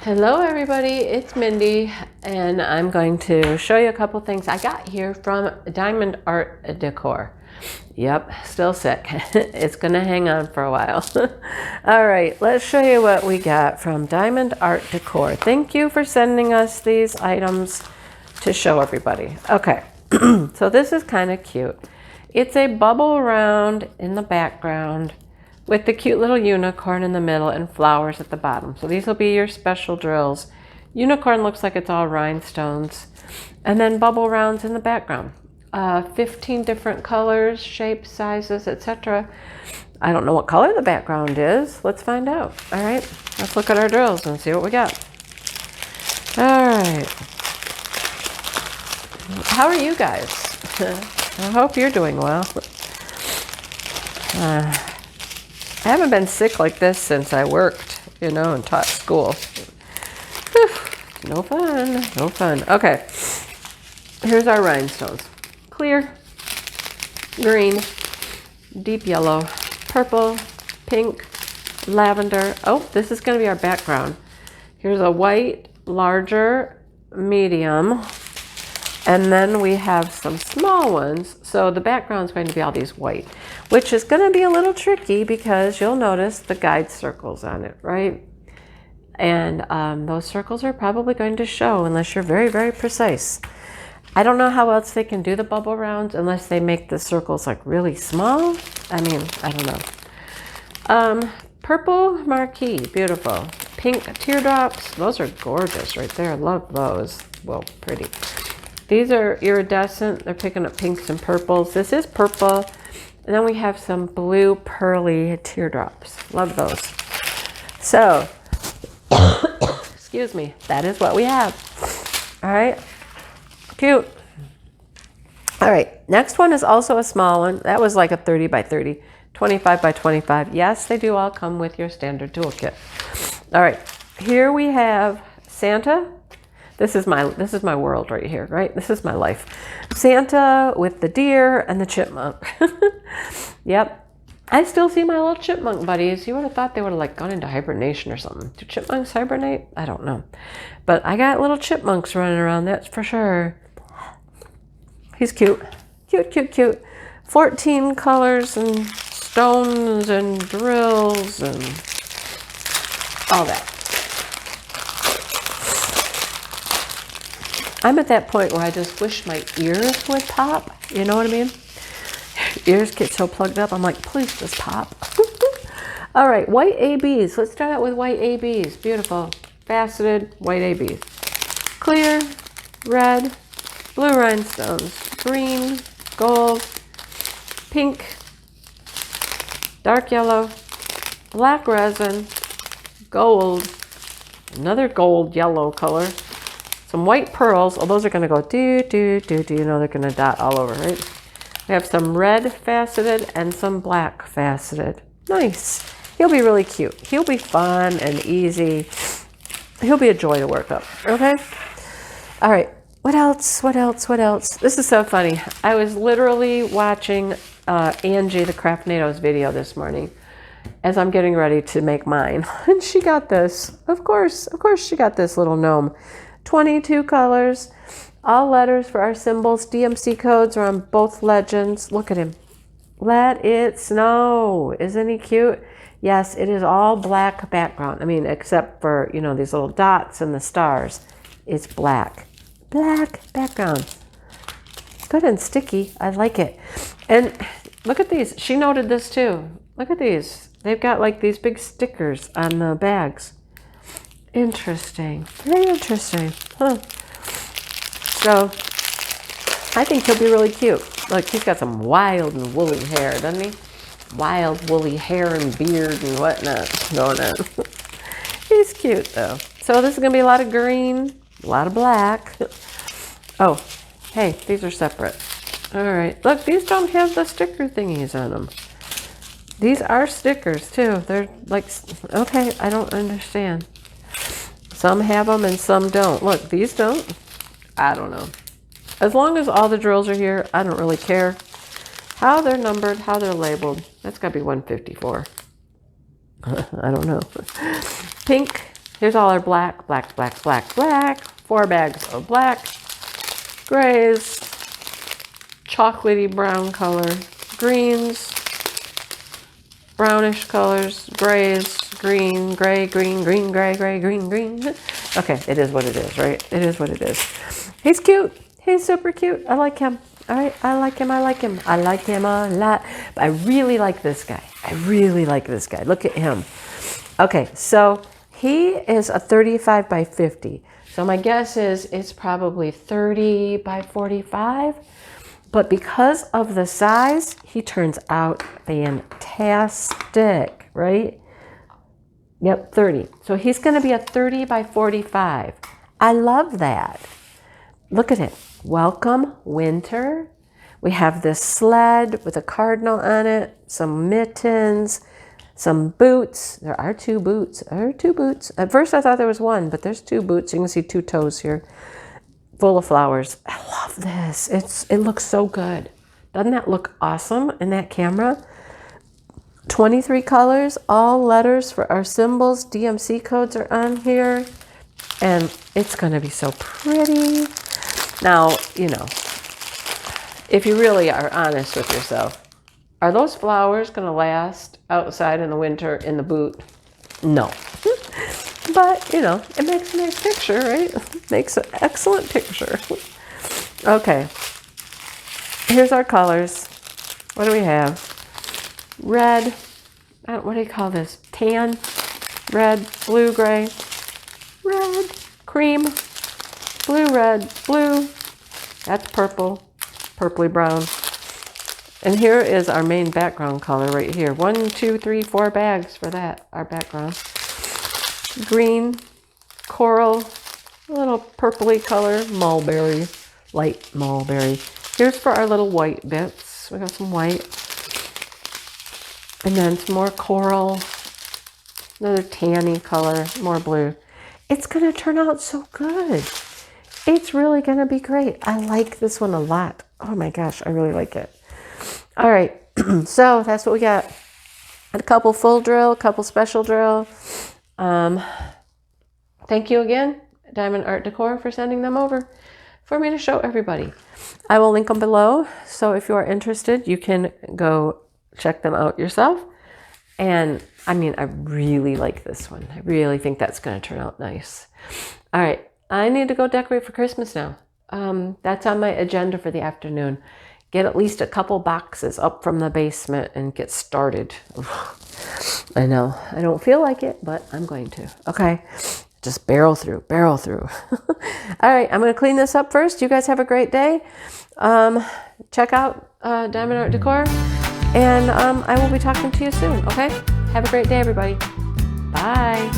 Hello everybody, it's Mindy and I'm going to show you a couple things I got here from DiamondArtDecor. Yep, still sick. It's gonna hang on for a while. All right, let's show you what we got from DiamondArtDecor. Thank you for sending us these items to show everybody. Okay, so this is kind of cute. It's a bubble round in the background with the cute little unicorn in the middle and flowers at the bottom. So these will be your special drills. Unicorn looks like it's all rhinestones. And then bubble rounds in the background. 15 different colors, shapes, sizes, etc. I don't know what color the background is. Let's find out. All right, let's look at our drills and see what we got. All right. How are you guys? I hope you're doing well. I haven't been sick like this since I worked, and taught school. Whew, no fun, no fun. Okay, here's our rhinestones. Clear, green, deep yellow, purple, pink, lavender. Oh, this is going to be our background. Here's a white, larger, medium, and then we have some small ones. So the background is going to be all these white, which is going to be a little tricky because you'll notice the guide circles on it, right? And those circles are probably going to show unless you're very, very precise. I don't know how else they can do the bubble rounds unless they make the circles like really small. I mean, I don't know. Purple marquee, beautiful. Pink teardrops, those are gorgeous right there. I love those. Well, pretty. These are iridescent. They're picking up pinks and purples. This is purple. And then we have some blue pearly teardrops. Love those. So, excuse me, that is what we have. All right, cute. All right, next one is also a small one. That was like a 30 by 30, 25 by 25. Yes, they do all come with your standard toolkit. All right, here we have Santa. This is my world right here, right? This is my life. Santa with the deer and the chipmunk. Yep. I still see my little chipmunk buddies. You would have thought they would have like gone into hibernation or something. Do chipmunks hibernate? I don't know. But I got little chipmunks running around, that's for sure. He's cute. Cute, cute, cute. 14 colors and stones and drills and all that. I'm at that point where I just wish my ears would pop. You know what I mean? Ears get so plugged up. I'm like, please just pop. All right, white ABs. Let's start out with white ABs. Beautiful. Faceted white ABs. Clear, red, blue rhinestones, green, gold, pink, dark yellow, black resin, gold, another gold yellow color, some white pearls. Oh, those are going to go do. You know they're going to dot all over, right? We have some red faceted and some black faceted. Nice. He'll be really cute. He'll be fun and easy. He'll be a joy to work up. Okay? All right. What else? What else? What else? This is so funny. I was literally watching Angie, the Craftnado's video this morning as I'm getting ready to make mine. And she got this. Of course she got this little gnome. 22 colors, all letters for our symbols. DMC codes are on both legends. Look at him. Let it snow. Isn't he cute? Yes, it is all black background. I mean, except for, these little dots and the stars. It's black. Black background. Good and sticky. I like it. And look at these. She noted this too. Look at these. They've got like these big stickers on the bags. Interesting. Very interesting. Huh. So, I think he'll be really cute. Look, he's got some wild and woolly hair, doesn't he? Wild woolly hair and beard and whatnot going on. He's cute, though. So this is going to be a lot of green, a lot of black. Oh, hey, these are separate. All right. Look, these don't have the sticker thingies on them. These are stickers, too. They're like, okay, I don't understand. Some have them and some don't. Look, these don't. I don't know. As long as all the drills are here, I don't really care how they're numbered, how they're labeled. That's got to be 154. I don't know. Pink Here's all our black, black, black, black, black. 4 bags of black, grays, chocolatey brown color, greens, brownish colors, grays, green, gray, green, green, gray, gray, green, green. Okay, it is what it is, right? It is what it is. He's cute. He's super cute. I like him. All right, I like him. I like him. I like him a lot. But I really like this guy. I really like this guy. Look at him. Okay, so he is a 35 by 50. So my guess is it's probably 30 by 45. But because of the size, he turns out fantastic, right? Yep, 30. So he's going to be a 30 by 45. I love that. Look at it. Welcome, winter. We have this sled with a cardinal on it, some mittens, some boots. There are 2 boots. There are 2 boots. At first I thought there was 1, but there's 2 boots. You can see 2 toes here, full of flowers. I love this. It looks so good. Doesn't that look awesome in that camera? 23 colors, all letters for our symbols. DMC codes are on here. And it's going to be so pretty. Now, you know, if you really are honest with yourself, are those flowers going to last outside in the winter in the boot? No. But, you know, it makes a nice picture, right? Makes an excellent picture. Okay. Here's our colors. What do we have? Red. What do you call this? Tan. Red. Blue, gray. Red. Cream. Blue, red. Blue. That's purple. Purpley brown. And here is our main background color right here. 1, 2, 3, 4 bags for that, our background. Green, coral, a little purpley color, mulberry, light mulberry. Here's for our little white bits. We got some white. And then some more coral, another tanny color, more blue. It's going to turn out so good. It's really going to be great. I like this one a lot. Oh my gosh, I really like it. All right, so that's what we got. A couple full drill, a couple special drill. Thank you again, Diamond Art Decor, for sending them over for me to show everybody. I will link them below, so if you are interested, you can go check them out yourself. And I mean, I really like this one. I really think that's going to turn out nice. All right, I need to go decorate for Christmas now. That's on my agenda for the afternoon. Get at least a couple boxes up from the basement and get started. I know, I don't feel like it, but I'm going to. Okay, just barrel through, barrel through. All right, I'm going to clean this up first. You guys have a great day. Check out Diamond Art Decor, and I will be talking to you soon, okay? Have a great day, everybody. Bye.